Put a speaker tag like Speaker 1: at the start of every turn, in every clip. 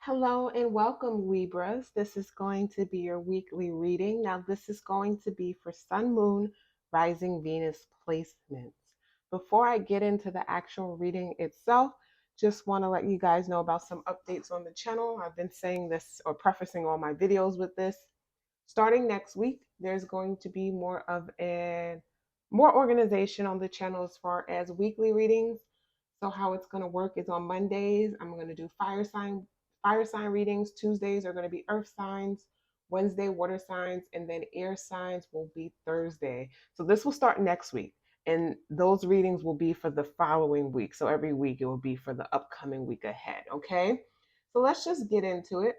Speaker 1: Hello and welcome, Libras. This is going to be your weekly reading. Now, this is going to be for Sun, Moon, Rising, Venus placements. Before I get into the actual reading itself, just want to let you guys know about some updates on the channel. I've been saying this or prefacing all my videos with this. Starting next week, there's going to be more organization on the channel as far as weekly readings. So how it's going to work is on Mondays, I'm going to do fire sign readings. Tuesdays are going to be earth signs. Wednesday, water signs, and then air signs will be Thursday. So this will start next week. And those readings will be for the following week. So every week it will be for the upcoming week ahead. Okay. So let's just get into it.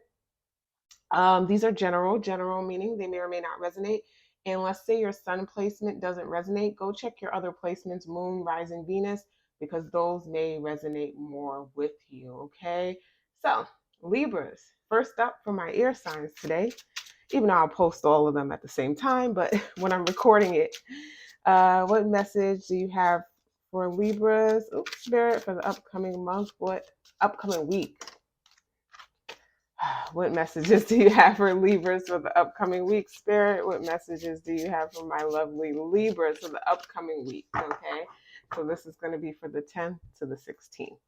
Speaker 1: These are general meaning they may or may not resonate. And let's say your sun placement doesn't resonate, go check your other placements, moon, rising, Venus, because those may resonate more with you. Okay. So, Libras, first up for my air signs today, even though I'll post all of them at the same time, but when I'm recording it, what message do you have for Libras? Oops, Spirit, for the upcoming month, what upcoming week? What messages do you have for Libras for the upcoming week, Spirit? What messages do you have for my lovely Libras for the upcoming week? Okay, so this is going to be for the 10th to the 16th.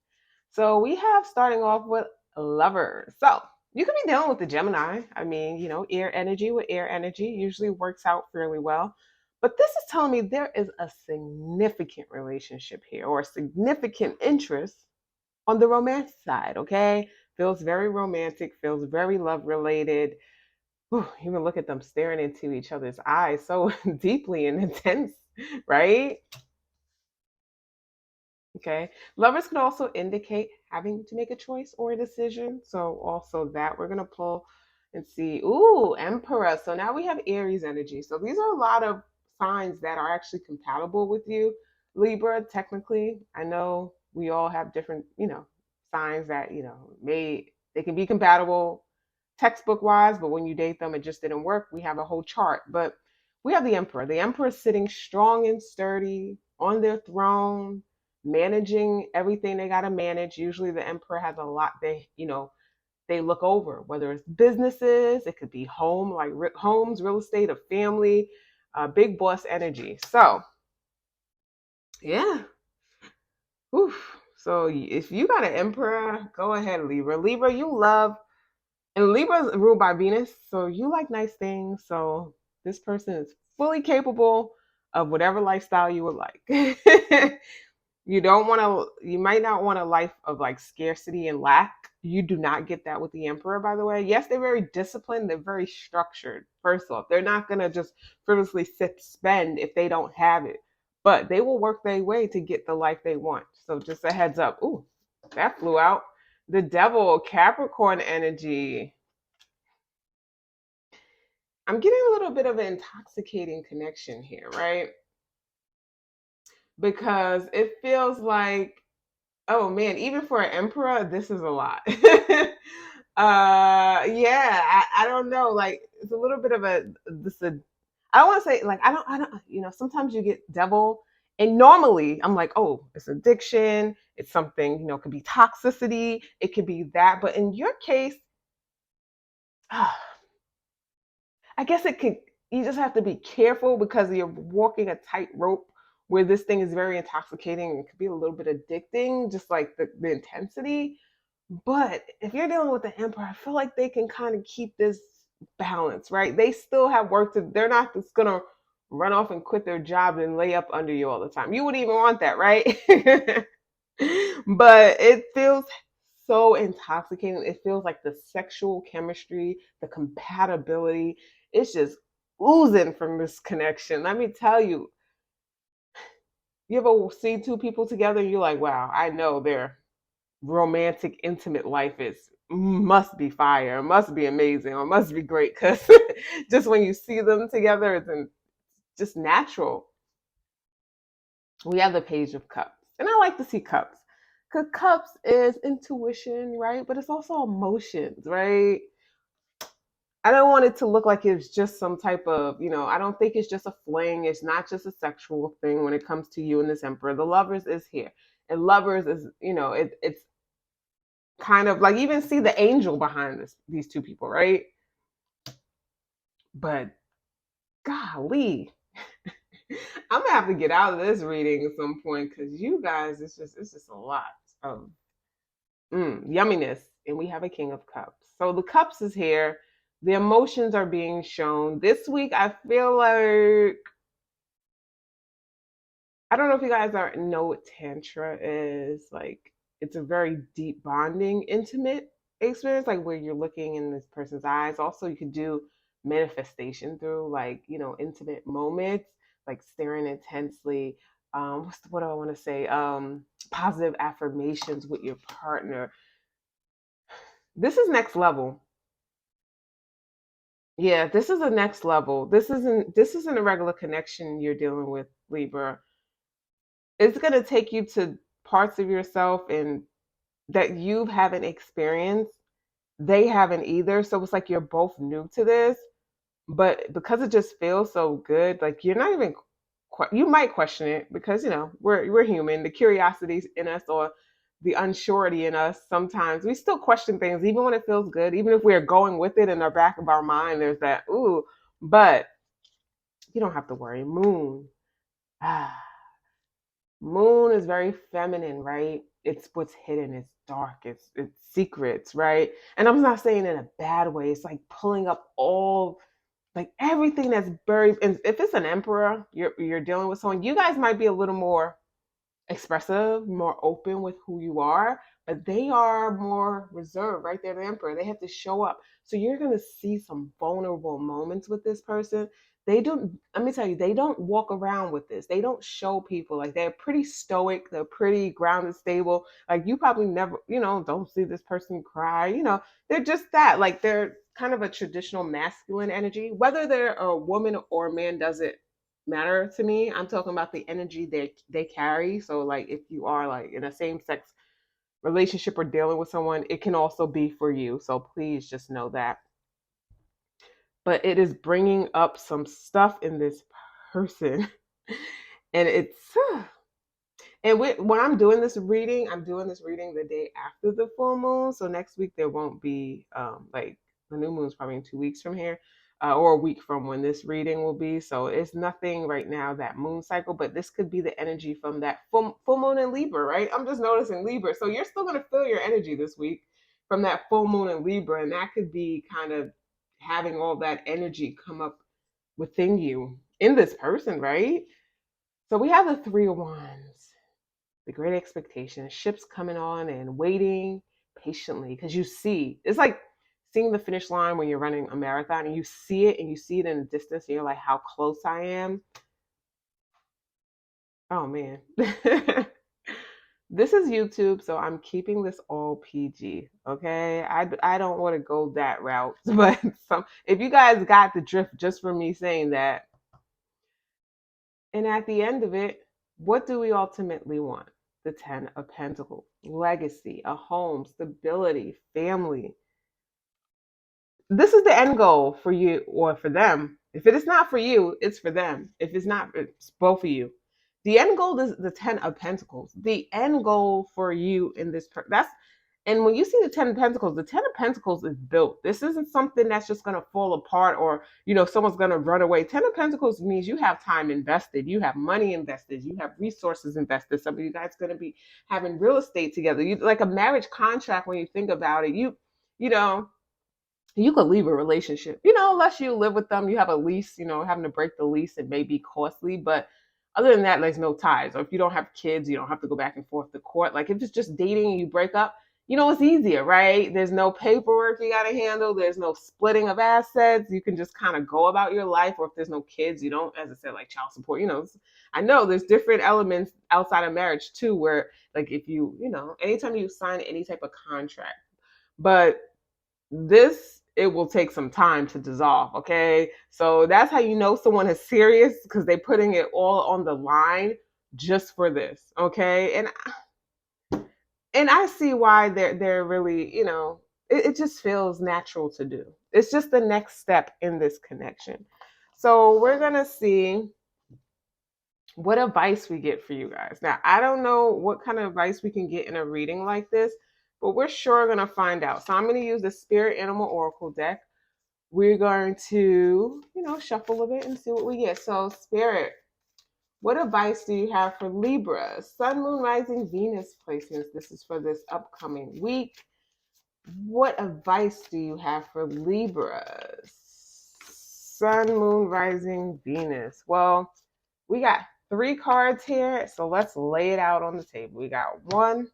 Speaker 1: So we have starting off with lovers. So you could be dealing with the Gemini. I mean, air energy with air energy usually works out fairly well. But this is telling me there is a significant relationship here or a significant interest on the romance side, okay? Feels very romantic, feels very love related. Even look at them staring into each other's eyes so deeply and intense, right? Okay. Lovers can also indicate having to make a choice or a decision. So, also that we're going to pull and see. Ooh, Emperor. So now we have Aries energy. So, these are a lot of signs that are actually compatible with you, Libra. Technically, I know we all have different, signs that, they can be compatible textbook wise, but when you date them, it just didn't work. We have a whole chart. But we have the Emperor. The Emperor is sitting strong and sturdy on their throne managing everything they got to manage. Usually the emperor has a lot they look over, whether it's businesses, it could be homes, real estate, a family, big boss energy. So, yeah. Oof. So if you got an emperor, go ahead, Libra. Libra, you love, and Libra is ruled by Venus, so you like nice things. So this person is fully capable of whatever lifestyle you would like. You might not want a life of like scarcity and lack. You do not get that with the emperor, by the way. Yes, they're very disciplined, they're very structured. First off, they're not going to just frivolously spend if they don't have it, but they will work their way to get the life they want. So just a heads up. Ooh, that flew out. The devil, Capricorn energy. I'm getting a little bit of an intoxicating connection here, right? Because it feels like, oh man, even for an emperor, this is a lot. Yeah, I don't know. Like it's a little bit of I don't want to say like I don't sometimes you get devil and normally I'm like, oh, it's addiction, it's something, it could be toxicity, it could be that. But in your case, I guess you just have to be careful because you're walking a tightrope where this thing is very intoxicating. It could be a little bit addicting, just like the intensity. But if you're dealing with the emperor, I feel like they can kind of keep this balance, right? They still have work to, they're not just going to run off and quit their job and lay up under you all the time. You wouldn't even want that, right? But it feels so intoxicating. It feels like the sexual chemistry, the compatibility, it's just oozing from this connection. Let me tell you, you ever see two people together and you're like, wow, I know their romantic, intimate life is must be fire, must be amazing, or must be great because just when you see them together, it's just natural. We have the Page of Cups, and I like to see cups because cups is intuition, right? But it's also emotions, right? I don't want it to look like it's just some type of, I don't think it's just a fling. It's not just a sexual thing when it comes to you and this emperor. The lovers is here. And lovers is, it's kind of like even see the angel behind these two people, right? But golly, I'm gonna have to get out of this reading at some point because you guys, it's just a lot of yumminess. And we have a King of Cups. So the Cups is here. The emotions are being shown. This week, I feel like I don't know if you guys know what Tantra is. Like, it's a very deep bonding, intimate experience, like where you're looking in this person's eyes. Also, you could do manifestation through, like, intimate moments, like staring intensely. What do I want to say? Positive affirmations with your partner. This is next level. Yeah, this is a next level. This isn't a regular connection you're dealing with, Libra. It's gonna take you to parts of yourself and that you haven't experienced. They haven't either. So it's like you're both new to this, but because it just feels so good, like you're not even. You might question it because we're human. The curiosity in us or the unsurety in us. Sometimes we still question things, even when it feels good. Even if we're going with it in the back of our mind, there's that ooh. But you don't have to worry. Moon. Ah, Moon is very feminine, right? It's what's hidden, it's dark, it's secrets, right? And I'm not saying in a bad way. It's like pulling up all like everything that's buried. And if it's an emperor, you're dealing with someone, you guys might be a little more expressive, more open with who you are, but they are more reserved, right? They're the emperor. They have to show up. So you're going to see some vulnerable moments with this person. They don't, let me tell you, they don't walk around with this. They don't show people. Like they're pretty stoic. They're pretty grounded, stable. Like you probably never, don't see this person cry. They're just that. Like they're kind of a traditional masculine energy. Whether they're a woman or a man doesn't matter to me. I'm talking about the energy they carry. So like if you are like in a same sex relationship or dealing with someone, it can also be for you. So please just know that. But it is bringing up some stuff in this person. And it's and when I'm doing this reading the day after the full moon. So next week there won't be like the new moon's probably in 2 weeks from here, or a week from when this reading will be. So it's nothing right now that moon cycle, but this could be the energy from that full moon in Libra, right? I'm just noticing Libra. So you're still gonna feel your energy this week from that full moon in Libra, and that could be kind of having all that energy come up within you in this person, right? So we have the Three of Wands, the great expectation, ships coming on and waiting patiently because you see it's like seeing the finish line when you're running a marathon and you see it in the distance and you're like, how close I am. Oh man. This is YouTube, so I'm keeping this all PG. Okay, I don't want to go that route, but if you guys got the drift just from me saying that. And at the end of it, what do we ultimately want? The 10 of Pentacles, legacy, a home, stability, family. This is the end goal for you or for them. If it is not for you, it's for them. If it's not, it's both of you. The end goal is the 10 of Pentacles. The end goal for you in this, that's and when you see the 10 of Pentacles, the 10 of Pentacles is built. This isn't something that's just going to fall apart or, someone's going to run away. 10 of Pentacles means you have time invested. You have money invested. You have resources invested. Some of you guys going to be having real estate together. You like a marriage contract when you think about it. You know, you could leave a relationship, unless you live with them, you have a lease, having to break the lease, it may be costly, but other than that, there's no ties. Or if you don't have kids, you don't have to go back and forth to court. Like if it's just dating and you break up, it's easier, right? There's no paperwork you got to handle. There's no splitting of assets. You can just kind of go about your life. Or if there's no kids, you don't, as I said, like child support, I know there's different elements outside of marriage too, where like if anytime you sign any type of contract, but it will take some time to dissolve. Okay, so that's how you know someone is serious, because they're putting it all on the line just for this. Okay, and I see why they're really, it just feels natural to do. It's just the next step in this connection. So we're gonna see what advice we get for you guys. Now, I don't know what kind of advice we can get in a reading like this, but we're sure going to find out. So I'm going to use the Spirit Animal Oracle deck. We're going to, shuffle a bit and see what we get. So Spirit, what advice do you have for Libra? Sun, Moon, Rising, Venus placements. This is for this upcoming week. What advice do you have for Libras? Sun, Moon, Rising, Venus. Well, we got 3 cards here, so let's lay it out on the table. We got 1,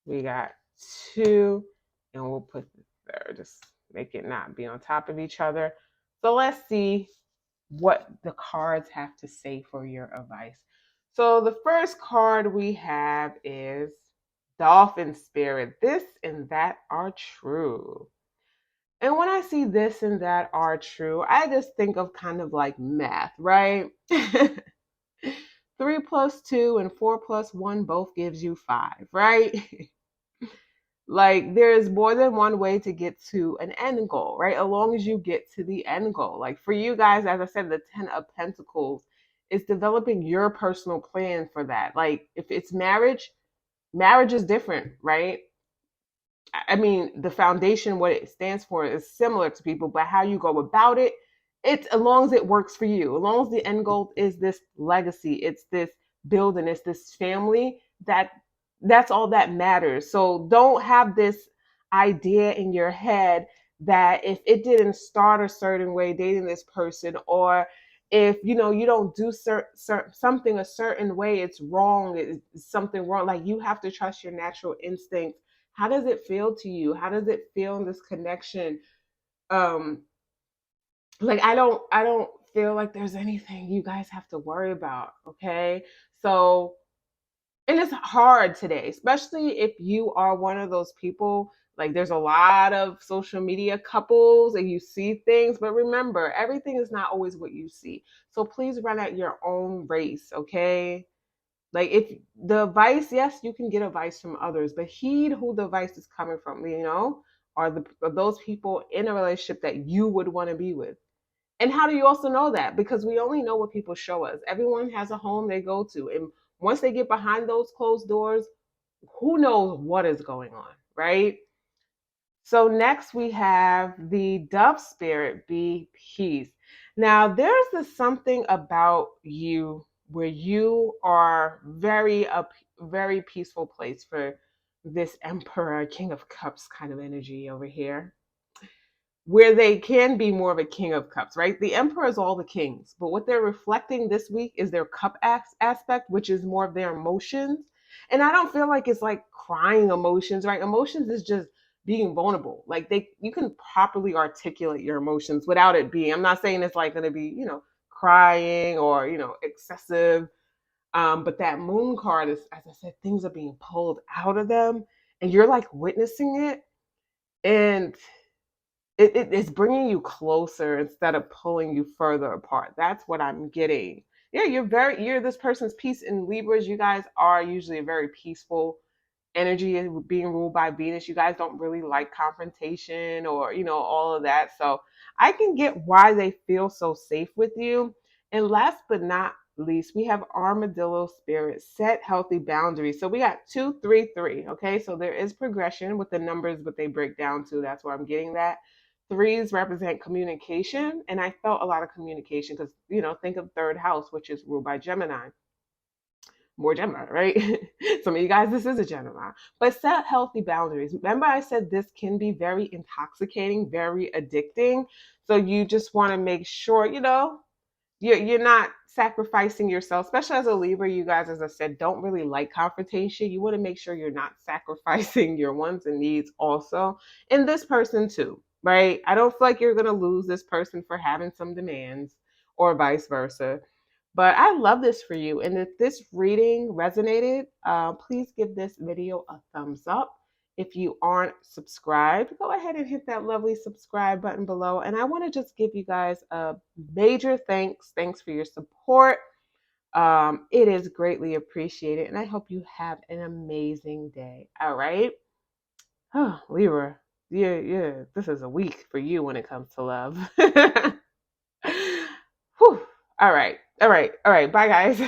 Speaker 1: we got 2, and we'll put the third. Just make it not be on top of each other. So let's see what the cards have to say for your advice. So the first card we have is Dolphin Spirit. This and that are true. And when I see this and that are true, I just think of kind of like math, right? 3 plus 2 and 4 plus 1 both gives you 5, right? Like there's more than one way to get to an end goal, right? As long as you get to the end goal. Like for you guys, as I said, the 10 of Pentacles is developing your personal plan for that. Like if it's marriage is different, right? I mean, the foundation, what it stands for is similar to people, but how you go about it, it's as long as it works for you, as long as the end goal is this legacy, it's this building, it's this family, that's all that matters. So don't have this idea in your head that if it didn't start a certain way dating this person, or if you don't do something a certain way, it's wrong, it's something wrong. Like you have to trust your natural instincts. How does it feel to you? How does it feel in this connection? Like I don't feel like there's anything you guys have to worry about, okay? So, and it's hard today, especially if you are one of those people, like there's a lot of social media couples and you see things, but remember, everything is not always what you see. So please run at your own race, okay? Like if the advice, yes, you can get advice from others, but heed who the advice is coming from, are those people in a relationship that you would want to be with. And how do you also know that? Because we only know what people show us. Everyone has a home they go to. And once they get behind those closed doors, who knows what is going on, right? So next we have the Dove Spirit, be peace. Now there's this something about you where you are very peaceful place for this Emperor, King of Cups kind of energy over here, where they can be more of a King of Cups, right? The Emperor is all the kings, but what they're reflecting this week is their cup aspect, which is more of their emotions. And I don't feel like it's like crying emotions, right? Emotions is just being vulnerable. Like you can properly articulate your emotions without it being, I'm not saying it's like going to be, crying or, excessive. But that moon card is, as I said, things are being pulled out of them and you're like witnessing it. And it's bringing you closer instead of pulling you further apart. That's what I'm getting. Yeah, you're this person's peace. In Libras, you guys are usually a very peaceful energy, being ruled by Venus. You guys don't really like confrontation or, all of that. So I can get why they feel so safe with you. And last but not least, we have Armadillo Spirit, set healthy boundaries. So we got 2, 3, 3. Okay, so there is progression with the numbers, but they break down to, that's where I'm getting that. 3s represent communication, and I felt a lot of communication because, think of third house, which is ruled by Gemini. More Gemini, right? Some of you guys, this is a Gemini. But set healthy boundaries. Remember I said this can be very intoxicating, very addicting. So you just want to make sure, you're not sacrificing yourself, especially as a Libra. You guys, as I said, don't really like confrontation. You want to make sure you're not sacrificing your wants and needs also. And this person too, right? I don't feel like you're going to lose this person for having some demands or vice versa. But I love this for you. And if this reading resonated, please give this video a thumbs up. If you aren't subscribed, go ahead and hit that lovely subscribe button below. And I want to just give you guys a major thanks. Thanks for your support. It is greatly appreciated. And I hope you have an amazing day. All right. Oh, Libra. Yeah. This is a week for you when it comes to love. Whew. All right. Bye, guys.